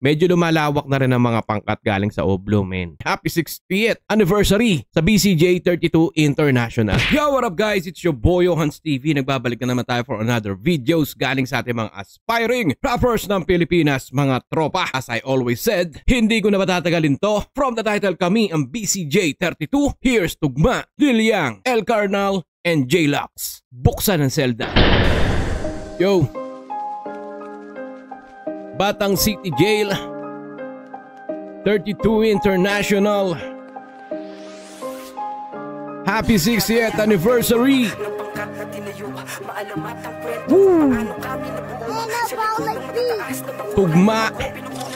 medyo lumalawak na rin ang mga pangkat galing sa Oblo, men. Happy 60th anniversary sa BCJ 32 International. Yo, what up guys? It's your boy Hans TV. Nagbabalik na naman tayo for another videos galing sa ating mga aspiring rappers ng Pilipinas, mga tropa. As I always said, hindi ko na matatagalin to. From the title, kami ang BCJ 32. Here's Tugma, Lil Yang, El Carnal, and J-Lux. Buksan ang Zelda. Yo! Batang City Jail 32 International. Happy 60th anniversary. Tugma,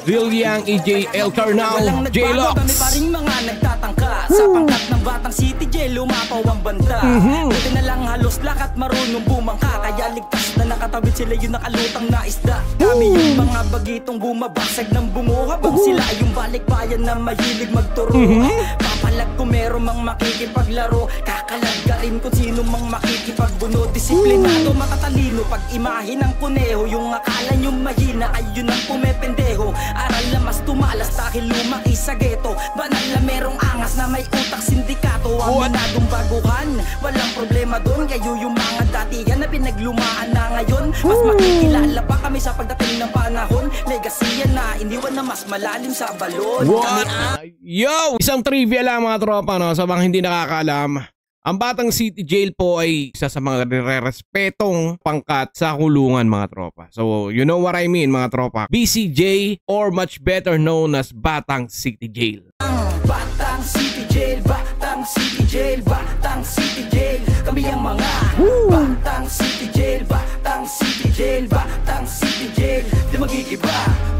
Lil Yang, EJ, El Carnal, J-Lux. Paring mga nagtatangka sa pangkat ng Batang City Jail, lumapaw ang banda. Buti na lang halos lakat marunong bumangka, kaya ligtas na nakatawid sila yung nakalutang na isda. Kami yung mga bagitong bumabasag ng bumuhabang, sila yung balikbayan na mahilig magturo. Papalag kung meron mang makikipaglaro, kakalag ka rin kung sino mang makikipagbuno. Disiplinado, matatalino, pag imahin ng kuneho, yung akala nyo mahina ay yun ang pumependeho. Aral na mas tumalas dahil lumaki sa ghetto, banal na merong angas na may utak sindikato. Aminadong baguhan, walang problema doon. Kayo yung mga datihan na pinaglumaan na ngayon, mas makikilala pa kami sa pagdating ng panahon. Legacy yan na iniwan na mas malalim sa balon. What? Yo! Isang trivia lang mga tropa, no? Sa mga hindi nakakaalam, ang Batang City Jail po ay isa sa mga nire-respetong pangkat sa kulungan, mga tropa. So, you know what I mean, mga tropa. BCJ, or much better known as Batang City Jail. Batang City Jail, Batang City Jail, Batang City Jail. Kami ang mga Batang City Jail, Batang City Jail, Batang City Jail. Di magigiba,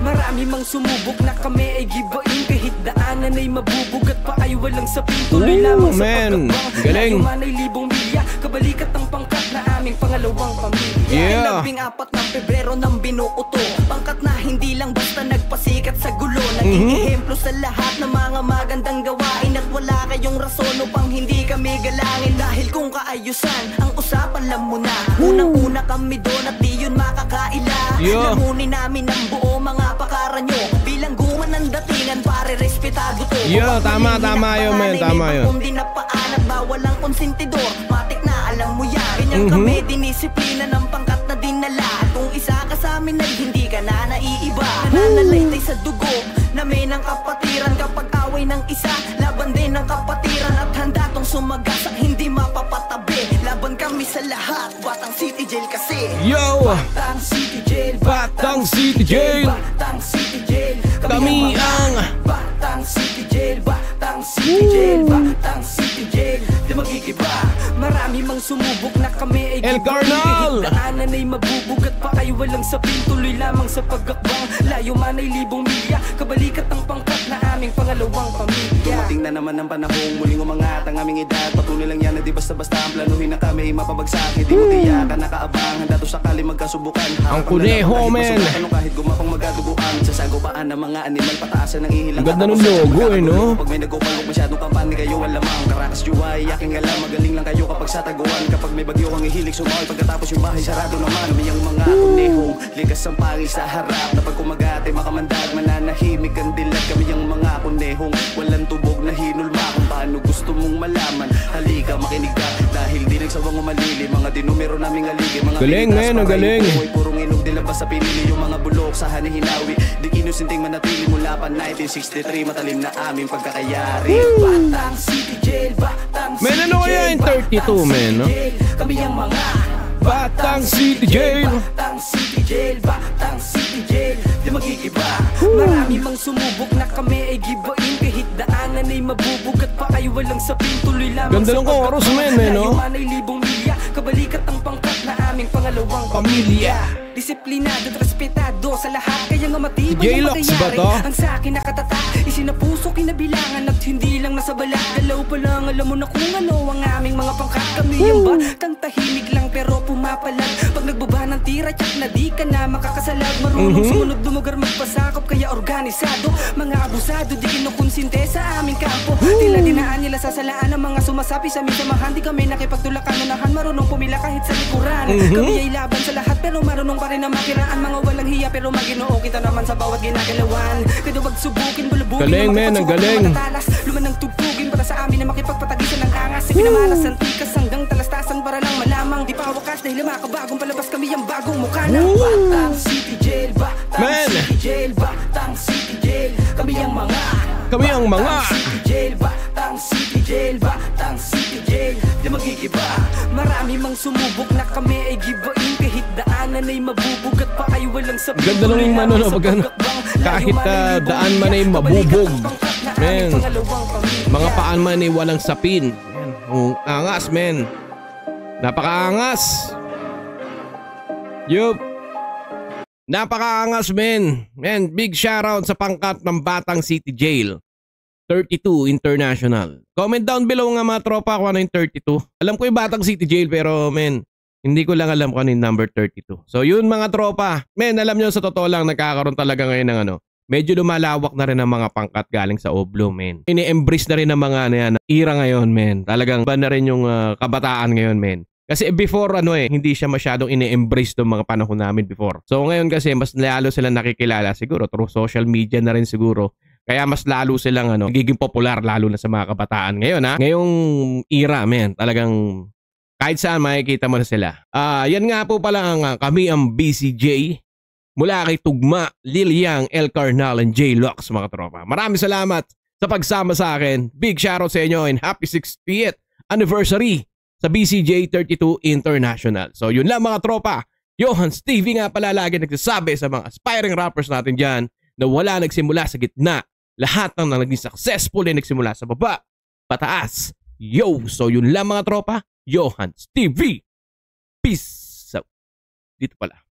marami mang sumubok na kami ay gibain. Kahit daanan ay mabubugat pa ay walang sapin. Tuloy lamang sa pagkabang, layo man ay libong milya. Kabalikat ng pangkat na aming pangalawang pamilya. Labing-4 ng Pebrero nang binuuto, pangkat na hindi lang basta nagpasikat sa gulo. Naging ehemplo sa lahat ng mga magandang gawain, at wala kayong rason upang hindi kami galangin. Dahil kung kaayusan ang usapan, alam mo na, unang-una kami doon at di yun makakaila. Lamunin namin ang buo mga pakara nyo, bilangguan ng datingan, pare respetado to. Tama yun, men, tama yun. Kung di na paanak, bawal ang konsentidor, matik na alam mo yan. Ganyan kami dinisiplina ng pangkat na dinala. Kung isa ka sa amin ay hindi ka na naiiba. Nananalaytay sa dugo namin ang kapatiran. Kapag away ng isa, laban din ang kapatiran. At handa tong sumagasak, hindi mapapatabi. Laban kami sa lahat, Batang City Jail kasi. Yo! Batang City Jail, Batang City Jail, Batang City Jail. kami ang Batang City Jail, Batang City Jail, Batang City Jail. Di magigiba, marami mang sumubok na kami ay El Carnal. Kahit daanan ay mabubugat pa ay walang sapin. Tuloy lamang sa pagakbang, layo man ay libong milya. Kabalikat ng pangkat na aming pangalawang pamilya. Dumating na naman ang panahong muling umangat ang aming edad. Patuloy lang yan na di basta-basta ang planuhin na kami mapabagsak. Hindi mo tiyakan, nakaabang, handa to sakali magkasubukan. ang kuneho, men. Kahit gumapang magaduguan, sasagupaan ng mga animal, pataasan ng ihilang. Ang ganda ng logo, no? Pag may nagupal, huwag masyadong kampani kayo alamang. Karakas juway, aking alam, magaling lang kayo kapag sa taguan. Kapag may bagyo kang ihilig sumaway, pagkatapos yung bahay sarado naman. Kami ang mga kunehong likas ang pangil sa harap. Na pag kumagate, makamandag, mananahimik ang dilat. Kami ang mga kunehong walang tubog na hinulma. Kung paano gusto mong malaman, halika makinig ka. Dahil di nagsawang umalili, mga dinumero naming aligi. Mga galing, men, ang galing. Purong inog dilabas sa pinili, yung mga bulok sa hanihinawi. Di kinusinting manatili mula pa 1963, matalim na aming pagkakayari. Batang City Jail, Batang City Jail. Men, ano kaya yung 32, men, no? Kami ang mga Batang City Jail, Batang City Jail, Batang City Jail. Di magigiba, marami mang sumubok na kami ay gibain. Kahit daanan ay mabubugat pa ay walang sapin. Tuloy lamang ganda ng chorus, men, no? layo man ay libong milya. Kabalikat ang pangkat na aming pangalawang pamilya. Disiplinado at respetado sa lahat, kaya nga matibay ang J-Lux ba mangyayari. to? Ang sa akin nakatatak, isinapuso kinabilangan at hindi lang nasa balat. Dalaw pa lang, alam mo na kung ano ang aming mga pangkat. Kami yung batang tahimik lang pero pumapalag. Pag nagbaba ng tira, tsak na di ka na makakasalag. Marunong sumunod, dumugar, magpasakop, kaya organisado. Mga abusado, di kinukonsinte sa aming kampo. Tila dinaan nila sa salaan ng mga sumasapi sa aming samahan. Di kami nakipagtulakan, unahan, marunong pumila kahit sa likuran. Kami ay laban sa lahat pero marunong pa rin na makiraan. Mga walang hiya pero Pero Maginoo kita naman sa bawat ginagalawan. Kada wag subukin, bulubugin. Galing, men, ang galing. Luman ng tugtugin para sa amin na makipagpatagisan ng angas. Pinamalas ang tikas hanggang talastasan para lang malamang di pa wakas dahil makabagong palabas kami ang bagong mukha ng Batang City Jail, Batang City Jail, Batang City Jail. Kami ang mga Batang City Jail, Batang City Jail, Batang City Jail. Di magigiba. Marami mang sumubok na kami ay gibain. Kahit daanan ay mabubugat pa ay walang sabi. Ganda nung kahit daan man ay mabubog. Men, mga paan man ay walang sapin. Angas, men. Napakaangas. Yup. Napakaangas, men. Men, big shoutout sa pangkat ng Batang City Jail 32 International. Comment down below nga mga tropa kung ano yung 32. Alam ko yung Batang City Jail pero men, hindi ko lang alam kung ano yung number 32. So yun mga tropa. Men, alam nyo sa totoo lang nagkakaroon talaga ngayon ng medyo lumalawak na rin ang mga pangkat galing sa Oblo, men. Ini-embrace na rin ng mga era ngayon, men. Talagang ba na rin yung kabataan ngayon, men. Kasi before hindi siya masyadong ini-embrace ng mga panahon namin before. So ngayon kasi mas lalo sila nakikilala siguro through social media na rin siguro. Kaya mas lalo silang nagiging popular lalo na sa mga kabataan ngayon Ngayong era, men, talagang kahit saan makikita mo na sila. Yan nga po pala kami ang BCJ mula kay Tugma, Liliang, El Carnal, and J-Lux mga tropa. Maraming salamat sa pagsama sa akin. Big shoutout sa inyo and happy 60th anniversary sa BCJ 32 International. So yun lang mga tropa. Johans TV nga pala lagi nagsasabi sa mga aspiring rappers natin dyan na wala nagsimula sa gitna. Lahat ng naging successful ay nagsimula sa baba, pataas. Yo! So yun lang mga tropa. Johans TV. Peace out. Dito pala.